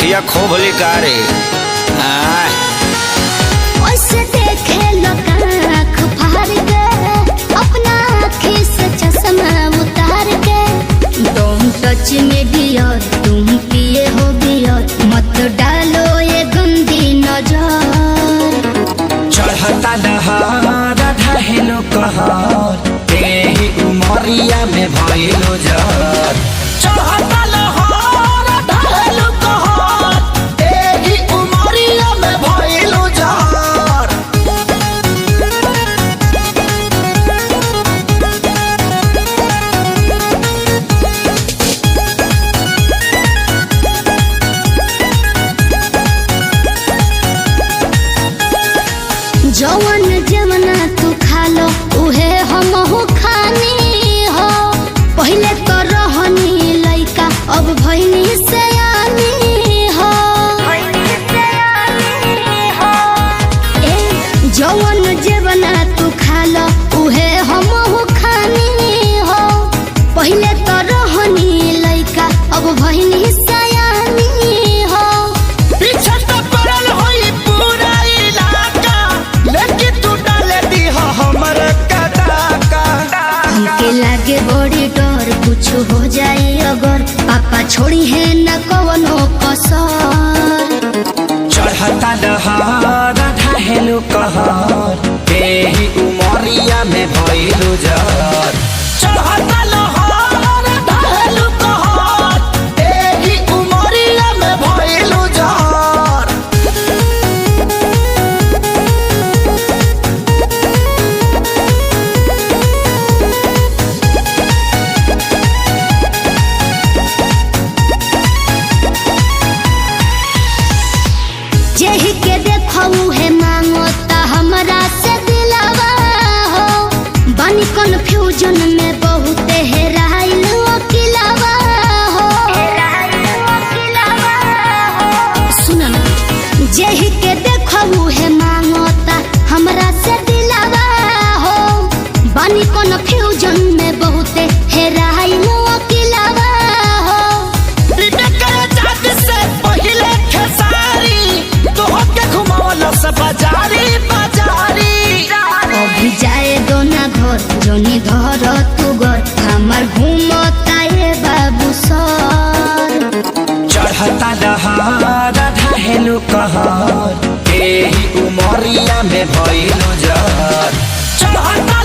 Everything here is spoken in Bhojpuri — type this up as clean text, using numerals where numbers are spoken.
अखिया खोभली कारे ओसे देखे लोग आँख फाड़ के अपना आँखी से चश्मा उतार के तुम टच में डियर तुम पिए हो बियर मत डालो ये गंदी नजर चढ़ता दहार ढहेलो कहर तेही उमरिया में भइलो जर चढ़ता लहर ढहेलो कहर तेही उमरिया में भइलो जर जवन जमना तू खा लो उहे हमहू खानी हो पहले तो रहनी लइका अब भइनी सयानी हो ए जवन जमना तू खा लो उहे हमहू खानी हो पहले तो रहनी लइका अब भइनी सयानी हो पीछे तो पड़ल होई पूरा इलाका लेकिन तू डाले दी हो हमर कटाका हमके लागे बड़ी डर कुछ हो जाए अगर पापा छोड़ी है न कवनो कसर चढ़ता दहार ढहेलो कहर तेही उमरिया में भइलो जर चढ़ता लहर ढहेलो कहर तेही उमरिया में भइलो जर जेही के देखऊ है मांगो ता हमरा से दिलावा हो बनी कन्फ्यूजन में बहुत हेराइल अकेलावा हो सुन ना जेही के देखऊ है मांगो ता हमरा से दिलावा हो बनी कन्फ्यूजन में बहुत हेराइल अकेलावा हो अभी जाए दो ना घर जोनी धर तू घर हमार घूमता ये बाबू सर चढ़ता दहार ढहेलो कहर तेही उमरिया में भइलो जर चढ़ता